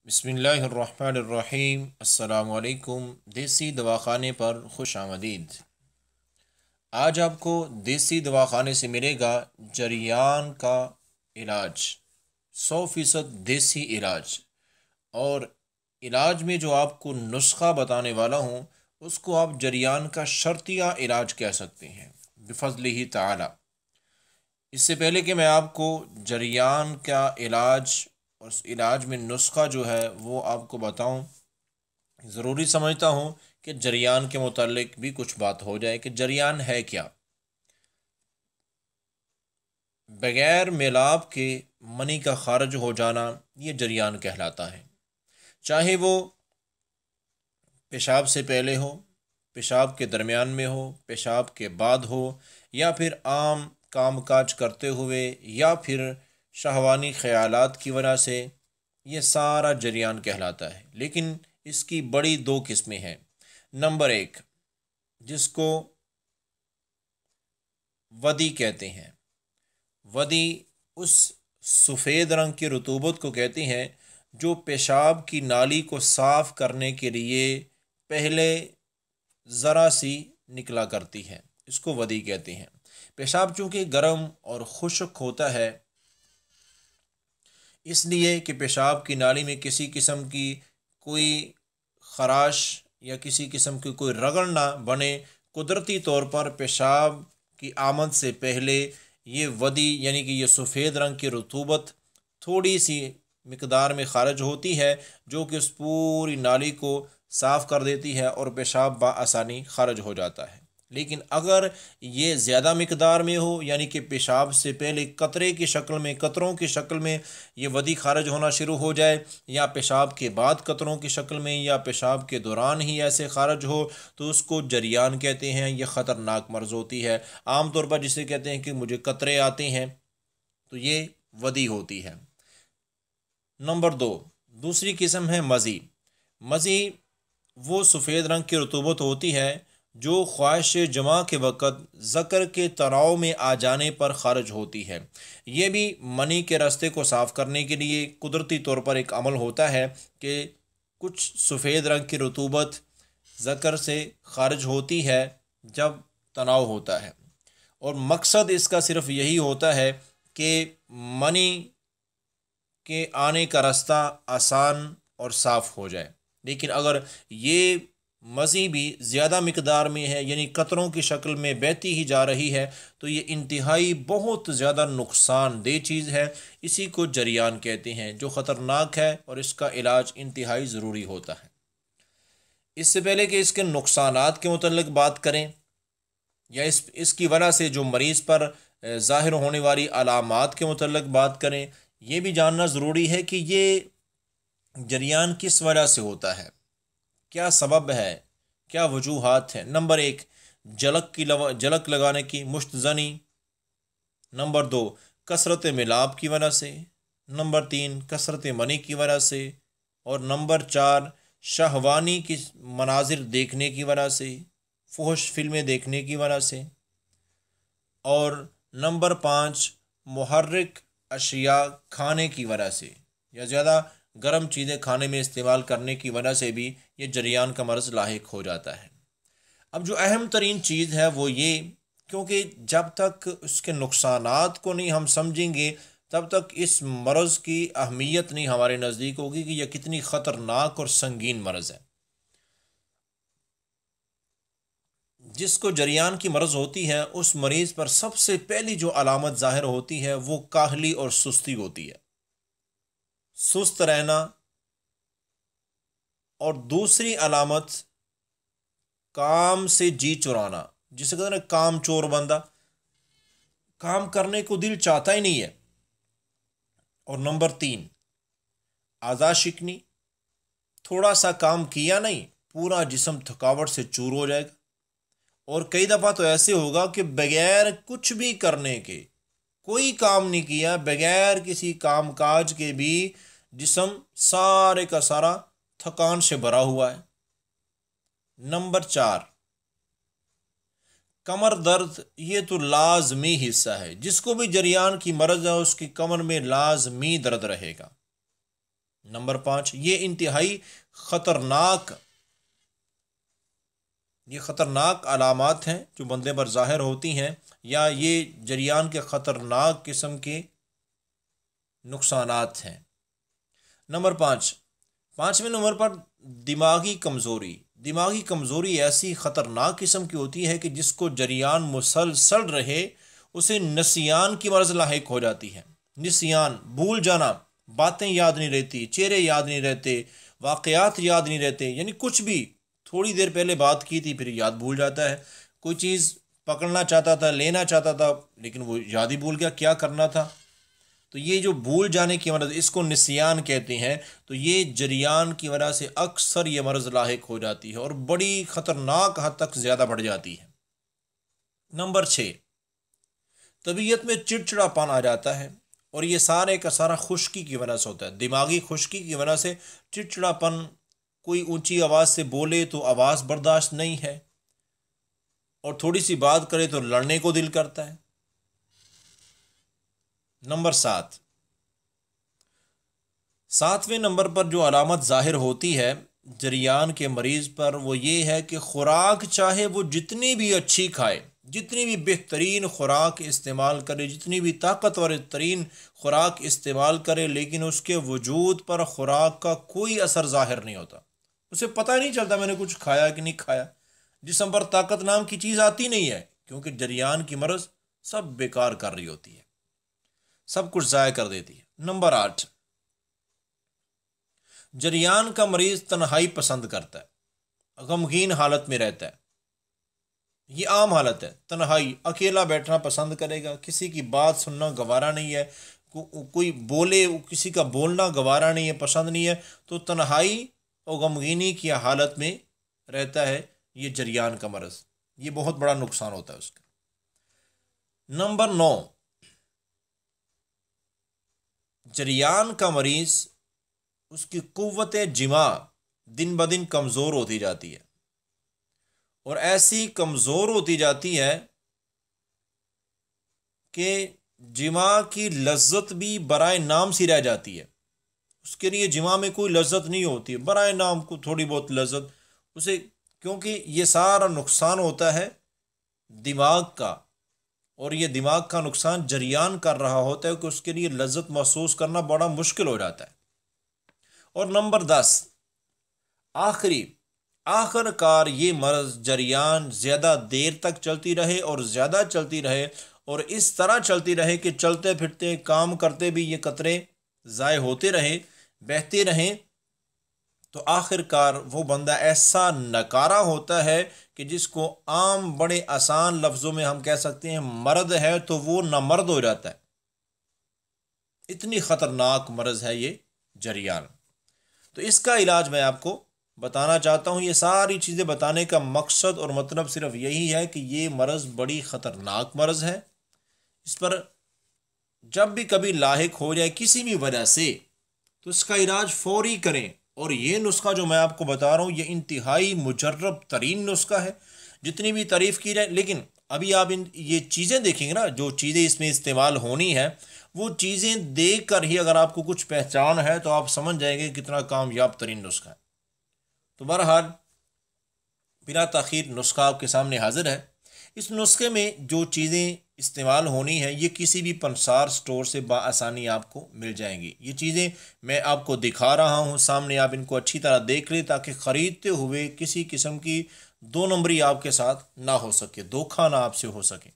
बिस्मिल्लाहिर्रहमानिर्रहीम। अस्सलामुअलैकुम। देसी दवाखाने पर खुश आमदीद। आज आपको देसी दवाखाने से मिलेगा जरियान का इलाज, 100% देसी इलाज। और इलाज में जो आपको नुस्खा बताने वाला हूँ उसको आप जरियान का शर्तिया इलाज कह सकते हैं बिफज़्लिही ताला। इससे पहले कि मैं आपको जरियान का इलाज और उस इलाज में नुस्खा जो है वो आपको बताऊं, ज़रूरी समझता हूं कि जरियान के मुतालिक भी कुछ बात हो जाए कि जरियान है क्या। बगैर मिलाप के मनी का खारिज हो जाना ये जरियान कहलाता है। चाहे वो पेशाब से पहले हो, पेशाब के दरमियान में हो, पेशाब के बाद हो, या फिर आम काम काज करते हुए, या फिर शहवानी ख्यालात की वजह से, ये सारा जरियान कहलाता है। लेकिन इसकी बड़ी दो किस्में हैं। नंबर एक, जिसको वदी कहते हैं। वदी उस सफ़ेद रंग की रतूबत को कहती हैं जो पेशाब की नाली को साफ़ करने के लिए पहले ज़रा सी निकला करती है, इसको वदी कहते हैं। पेशाब चूँकि गर्म और खुश्क होता है, इसलिए कि पेशाब की नाली में किसी किस्म की कोई खराश या किसी किस्म की कोई रगड़ ना बने, कुदरती तौर पर पेशाब की आमद से पहले ये वदी यानी कि ये सफ़ेद रंग की रतूबत थोड़ी सी मिकदार में खारिज होती है, जो कि उस पूरी नाली को साफ़ कर देती है और पेशाब बआसानी खारिज हो जाता है। लेकिन अगर ये ज़्यादा मिकदार में हो, यानी कि पेशाब से पहले कतरे की शक्ल में, कतरों की शक्ल में ये वदी खारिज होना शुरू हो जाए, या पेशाब के बाद कतरों की शक्ल में, या पेशाब के दौरान ही ऐसे खारिज हो, तो उसको जरियान कहते हैं। यह ख़तरनाक मर्ज़ होती है। आम तौर पर जिसे कहते हैं कि मुझे कतरे आते हैं, तो ये वदी होती है। नंबर दो, दूसरी किस्म है मज़ी। मज़ी वो सफ़ेद रंग की रतूबत होती है जो ख्वाहिश जमा के वक़्त ज़कर के तनाव में आ जाने पर ख़ारिज होती है। ये भी मनी के रास्ते को साफ़ करने के लिए कुदरती तौर पर एक अमल होता है कि कुछ सफ़ेद रंग की रतूबत ज़कर से ख़ारिज होती है जब तनाव होता है, और मकसद इसका सिर्फ़ यही होता है कि मनी के आने का रास्ता आसान और साफ़ हो जाए। लेकिन अगर ये मज़ी भी ज़्यादा मिकदार में है, यानी कतरों की शक्ल में बहती ही जा रही है, तो ये इंतहाई बहुत ज़्यादा नुकसानदेह चीज़ है। इसी को जरियान कहते हैं, जो ख़तरनाक है और इसका इलाज इंतहाई ज़रूरी होता है। इससे पहले कि इसके नुकसानात के मुतल्लिक बात करें, या इसकी वजह से जो मरीज़ पर ज़ाहिर होने वाली अलामात के मुतल्लिक बात करें, ये भी जानना ज़रूरी है कि ये जरियान किस वजह से होता है, क्या सबब है, क्या वजूहात हैं। नंबर एक, जलक लगाने की मुश्तज़नी। नंबर दो, कसरत मिलाप की वजह से। नंबर तीन, कसरत मनी की वजह से। और नंबर चार, शहवानी की मनाजिर देखने की वजह से, फुहश फिल्में देखने की वजह से। और नंबर पाँच, मुहर्रिक अशिया खाने की वजह से, या ज़्यादा गर्म चीज़ें खाने में इस्तेमाल करने की वजह से भी ये जरियान का मर्ज़ लाहिक हो जाता है। अब जो अहम तरीन चीज़ है वो ये, क्योंकि जब तक उसके नुकसानात को नहीं हम समझेंगे, तब तक इस मर्ज़ की अहमियत नहीं हमारे नज़दीक होगी कि यह कितनी ख़तरनाक और संगीन मर्ज़ है। जिसको जरियान की मर्ज़ होती है, उस मरीज़ पर सबसे पहली जो अलामत ज़ाहिर होती है वो काहली और सुस्ती होती है। सुस्त रहना। और दूसरी अलामत, काम से जी चुराना। जिसे कहते हैं ना, काम चोर बंदा, काम करने को दिल चाहता ही नहीं है। और नंबर तीन, आज़ा शिकनी। थोड़ा सा काम किया नहीं, पूरा जिस्म थकावट से चूर हो जाएगा। और कई दफ़ा तो ऐसे होगा कि बगैर कुछ भी करने के, कोई काम नहीं किया, बगैर किसी काम काज के भी जिस्म सारे का सारा थकान से भरा हुआ है। नंबर चार, कमर दर्द। ये तो लाजमी हिस्सा है, जिसको भी जरियान की मर्ज है उसकी कमर में लाजमी दर्द रहेगा। नंबर 5, ये इंतहाई ख़तरनाक ये ख़तरनाक अलामात हैं जो बंदे पर ज़ाहिर होती हैं, या ये जरियान के ख़तरनाक किस्म के नुकसानात हैं। नंबर 5, 5वें नंबर पर दिमागी कमज़ोरी। दिमागी कमज़ोरी ऐसी ख़तरनाक किस्म की होती है कि जिसको जरियान मुसलसल रहे उसे नसियान की मर्ज़ लाहिक हो जाती है। निसियान, भूल जाना, बातें याद नहीं रहती, चेहरे याद नहीं रहते, वाक़यात याद नहीं रहते, यानी कुछ भी थोड़ी देर पहले बात की थी फिर याद भूल जाता है। कोई चीज़ पकड़ना चाहता था, लेना चाहता था, लेकिन वो याद ही भूल गया क्या करना था। तो ये जो भूल जाने की मर्ज़, इसको निसियान कहते हैं। तो ये जरियान की वजह से अक्सर ये मर्ज़ लाहिक हो जाती है और बड़ी ख़तरनाक हद तक ज़्यादा बढ़ जाती है। नंबर 6, तबीयत में चिड़चिड़ापन आ जाता है और ये सारे का सारा खुश्की की वजह से होता है। दिमागी खुश्की की वजह से चिड़चिड़ापन, कोई ऊंची आवाज़ से बोले तो आवाज़ बर्दाश्त नहीं है और थोड़ी सी बात करे तो लड़ने को दिल करता है। नंबर 7, 7वें नंबर पर जो अलामत ज़ाहिर होती है जरियान के मरीज़ पर, वो ये है कि खुराक चाहे वो जितनी भी अच्छी खाए, जितनी भी बेहतरीन खुराक इस्तेमाल करे, जितनी भी ताकतवर तरीन खुराक इस्तेमाल करे, लेकिन उसके वजूद पर खुराक का कोई असर ज़ाहिर नहीं होता। उसे पता नहीं चलता मैंने कुछ खाया कि नहीं खाया। जिस्म पर ताकत नाम की चीज़ आती नहीं है, क्योंकि जरियान की मर्ज़ सब बेकार कर रही होती है, सब कुछ ज़ाया कर देती है। नंबर 8, जरियान का मरीज़ तन्हाई पसंद करता है, गमगीन हालत में रहता है। ये आम हालत है, तन्हाई, अकेला बैठना पसंद करेगा, किसी की बात सुनना गवारा नहीं है, कोई बोले किसी का बोलना गवारा नहीं है, पसंद नहीं है, तो तन्हाई और गमगीनी की हालत में रहता है ये जरियान का मर्ज़। ये बहुत बड़ा नुकसान होता है उसका। नंबर 9, जरियान का मरीज़, उसकी कुव्वत जिमा दिन ब दिन कमज़ोर होती जाती है और ऐसी कमज़ोर होती जाती है कि जिमा की लज्जत भी बराए नाम सी रह जाती है। उसके लिए जिमा में कोई लज्जत नहीं होती है, बराए नाम को थोड़ी बहुत लज्जत उसे, क्योंकि ये सारा नुकसान होता है दिमाग का, और ये दिमाग का नुकसान जरियान कर रहा होता है कि उसके लिए लज्जत महसूस करना बड़ा मुश्किल हो जाता है। और नंबर 10, आखिरकार ये मर्ज़ जरियान ज़्यादा देर तक चलती रहे और ज़्यादा चलती रहे और इस तरह चलती रहे कि चलते फिरते काम करते भी ये कतरे ज़ाय होते रहे, बहते रहें, तो आखिरकार वो बंदा ऐसा नकारा होता है कि जिसको आम बड़े आसान लफ्ज़ों में हम कह सकते हैं मर्द है तो वो नामर्द हो जाता है। इतनी ख़तरनाक मर्ज़ है ये जरियान। तो इसका इलाज मैं आपको बताना चाहता हूँ। ये सारी चीज़ें बताने का मकसद और मतलब सिर्फ यही है कि ये मर्ज़ बड़ी ख़तरनाक मर्ज़ है। इस पर जब भी कभी लाहिक हो जाए किसी भी वजह से, तो इसका इलाज फौरी करें। और ये नुस्खा जो मैं आपको बता रहा हूँ ये इंतहाई मुजर्रब तरीन नुस्खा है, जितनी भी तारीफ़ की जाए। लेकिन अभी आप ये चीज़ें देखेंगे ना, जो चीज़ें इसमें इस्तेमाल होनी है, वो चीज़ें देख कर ही अगर आपको कुछ पहचान है तो आप समझ जाएंगे कितना कामयाब तरीन नुस्खा है। तो बहरहाल बिना ताख़ीर नुस्खा आपके सामने हाजिर है। इस नुस्खे में जो चीज़ें इस्तेमाल होनी है ये किसी भी पंसार स्टोर से बआसानी आपको मिल जाएंगी। ये चीज़ें मैं आपको दिखा रहा हूँ सामने, आप इनको अच्छी तरह देख लें ताकि ख़रीदते हुए किसी किस्म की दो नंबरी आपके साथ ना हो सके, धोखा ना आपसे हो सके।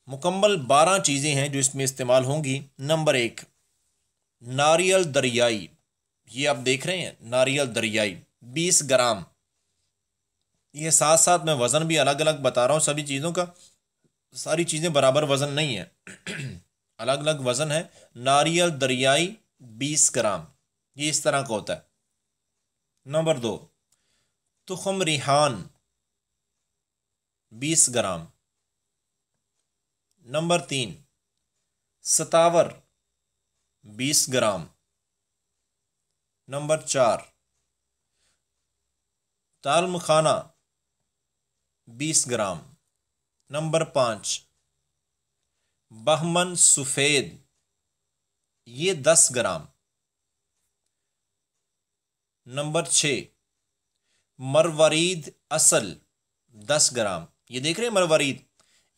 मुकम्मल 12 चीज़ें हैं जो इसमें इस्तेमाल होंगी। नंबर 1, नारियल दरियाई। ये आप देख रहे हैं नारियल दरियाई 20 ग्राम। ये साथ साथ मैं वज़न भी अलग अलग बता रहा हूँ सभी चीज़ों का, सारी चीज़ें बराबर वज़न नहीं है अलग अलग वज़न है। नारियल दरियाई 20 ग्राम, ये इस तरह का होता है। नंबर 2, तुखम रिहान 20 ग्राम। नंबर 3, सतावर 20 ग्राम। नंबर 4, ताल मखाना 20 ग्राम। नंबर 5, बहमन सफ़ेद, ये 10 ग्राम। नंबर 6 मरवरीद असल 10 ग्राम। ये देख रहे हैं मरवरीद,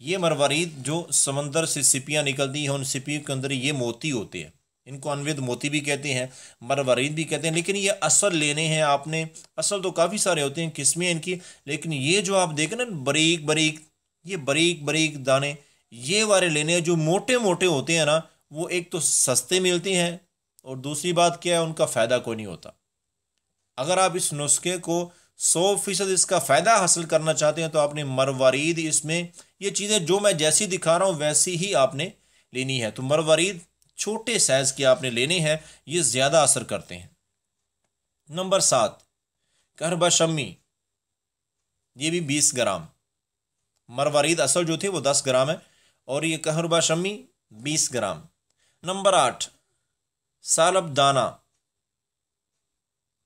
ये मरवरीद जो समंदर से सिपियाँ निकलती हैं, उन सिपियों के अंदर ये मोती होते हैं, इनको अनविद मोती भी कहते हैं, मरवरीद भी कहते हैं। लेकिन ये असल लेने हैं आपने। असल तो काफ़ी सारे होते हैं, किस्में इनकी, लेकिन ये जो आप देखें ना बारीक बारीक, ये बारीक बारीक दाने, ये वाले लेने हैं जो मोटे मोटे होते हैं ना। वो एक तो सस्ते मिलते हैं और दूसरी बात क्या है, उनका फ़ायदा कोई नहीं होता। अगर आप इस नुस्खे को 100% इसका फ़ायदा हासिल करना चाहते हैं तो आपने मरवरीद, इसमें ये चीज़ें जो मैं जैसी दिखा रहा हूँ वैसी ही आपने लेनी है। तो मरवरीद छोटे साइज़ के आपने लेने हैं, ये ज़्यादा असर करते हैं। नंबर 7 कहरबा शम्मी, ये भी 20 ग्राम। मरवरीद असल जो थे वो 10 ग्राम है और ये कहरबा शम्मी 20 ग्राम। नंबर 8 सालब दाना,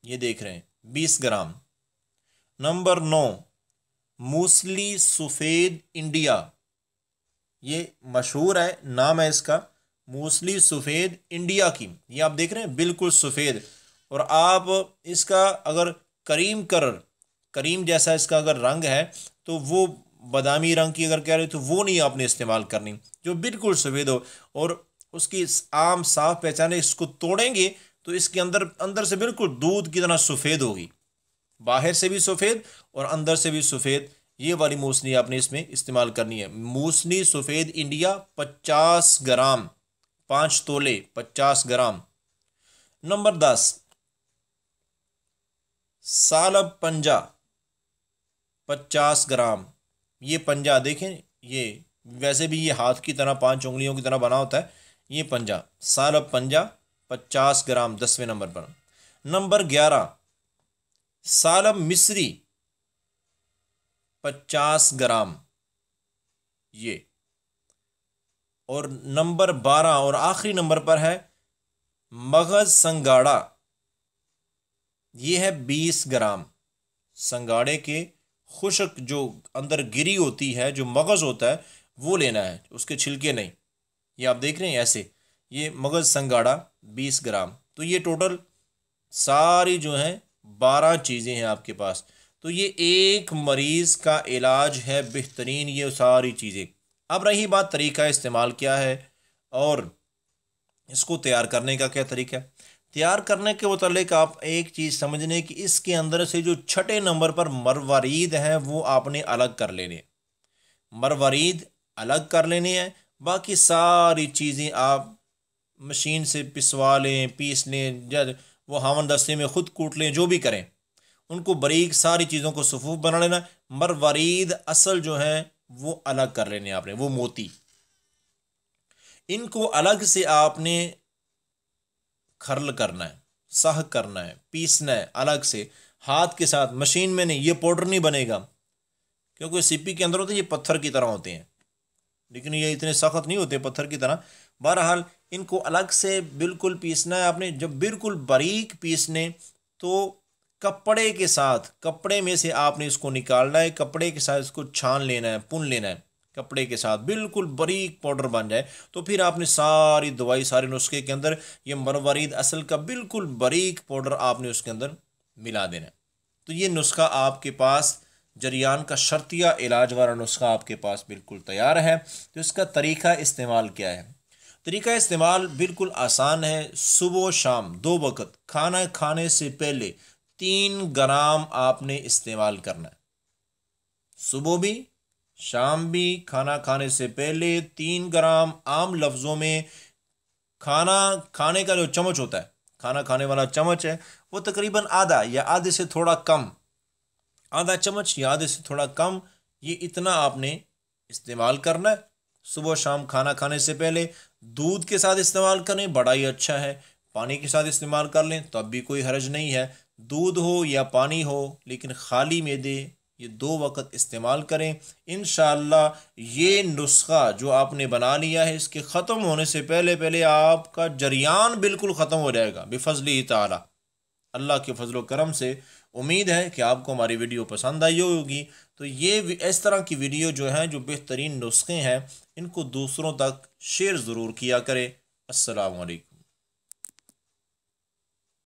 ये देख रहे हैं 20 ग्राम। नंबर 9 मूसली सफ़ेद इंडिया, ये मशहूर है, नाम है इसका मूसली सफ़ेद इंडिया की। ये आप देख रहे हैं बिल्कुल सफ़ेद, और आप इसका अगर करीम जैसा इसका अगर रंग है तो वो बादामी रंग की अगर कह रहे तो वो नहीं आपने इस्तेमाल करनी, जो बिल्कुल सफ़ेद हो और उसकी आम साफ पहचाने। इसको तोड़ेंगे तो इसके अंदर अंदर से बिल्कुल दूध की तरह सफ़ेद होगी, बाहर से भी सफ़ेद और अंदर से भी सफ़ेद। ये वाली मूसली आपने इसमें इस्तेमाल करनी है। मूसली सफ़ेद इंडिया 50 ग्राम, 5 तोले 50 ग्राम। नंबर 10 सालब पंजा 50 ग्राम। ये पंजा देखें, ये वैसे भी ये हाथ की तरह 5 उंगलियों की तरह बना होता है। ये पंजा, सालब पंजा 50 ग्राम 10वें नंबर पर। नंबर 11 सालब मिस्री 50 ग्राम ये। और नंबर 12 और आखिरी नंबर पर है मगज संगाड़ा, ये है 20 ग्राम। संगाड़े के खुश्क जो अंदर गिरी होती है, जो मगज़ होता है वो लेना है, उसके छिलके नहीं। ये आप देख रहे हैं ऐसे, ये मगज़ संगाड़ा 20 ग्राम। तो ये टोटल सारी जो हैं 12 चीज़ें हैं आपके पास। तो ये एक मरीज़ का इलाज है बेहतरीन, ये सारी चीज़ें। अब रही बात तरीका इस्तेमाल क्या है और इसको तैयार करने का क्या तरीका है। तैयार करने के मुतालिक आप एक चीज़ समझने कि इसके अंदर से जो छठे नंबर पर मरवरीद हैं वो आपने अलग कर लेने, मरवरीद अलग कर लेने हैं। बाकी सारी चीज़ें आप मशीन से पिसवा लें, पीस लें, जब वो हावन दस्ते में ख़ुद कूट लें, जो भी करें, उनको बारीक सारी चीज़ों को सफ़ूफ बना लेना। मरवरीद असल जो है वो अलग कर लेने आपने, वो मोती, इनको अलग से आपने खर्ल करना है, सह करना है, पीसना है अलग से हाथ के साथ, मशीन में नहीं। ये पाउडर नहीं बनेगा क्योंकि सिप्पी के अंदर होते हैं ये पत्थर की तरह होते हैं, लेकिन ये इतने सख्त नहीं होते पत्थर की तरह। बहरहाल इनको अलग से बिल्कुल पीसना है आपने। जब बिल्कुल बारीक पीसने तो कपड़े के साथ, कपड़े में से आपने इसको निकालना है, कपड़े के साथ इसको छान लेना है, पुन लेना है कपड़े के साथ, बिल्कुल बारीक पाउडर बन जाए। तो फिर आपने सारी दवाई, सारे नुस्खे के अंदर ये मरवरीद असल का बिल्कुल बारीक पाउडर आपने उसके अंदर मिला देना है। तो ये नुस्खा आपके पास, जरियान का शर्तिया इलाज वाला नुस्खा आपके पास बिल्कुल तैयार है। तो इसका तरीका इस्तेमाल क्या है। तरीका इस्तेमाल बिल्कुल आसान है। सुबह शाम 2 वक्त खाना खाने से पहले 3 ग्राम आपने इस्तेमाल करना है। सुबह भी शाम भी खाना खाने से पहले 3 ग्राम। आम लफ्ज़ों में खाना खाने का जो चम्मच होता है, खाना खाने वाला चम्मच है, वो तकरीबन आधा या आधे से थोड़ा कम, आधा चम्मच या आधे से थोड़ा कम, ये इतना आपने इस्तेमाल करना है सुबह शाम खाना खाने से पहले। दूध के साथ इस्तेमाल करें बड़ा ही अच्छा है, पानी के साथ इस्तेमाल कर लें तब भी कोई हर्ज नहीं है। दूध हो या पानी हो, लेकिन खाली मैदे ये 2 वक्त इस्तेमाल करें। इंशाअल्लाह ये नुस्खा जो आपने बना लिया है, इसके ख़त्म होने से पहले पहले आपका जरियान बिल्कुल ख़त्म हो जाएगा बिफज़्लिही ताला। अल्लाह के फजल करम से उम्मीद है कि आपको हमारी वीडियो पसंद आई होगी। तो ये इस तरह की वीडियो जो हैं, जो बेहतरीन नुस्खे हैं, इनको दूसरों तक शेयर ज़रूर किया करें। अस्सलामु अलैकुम।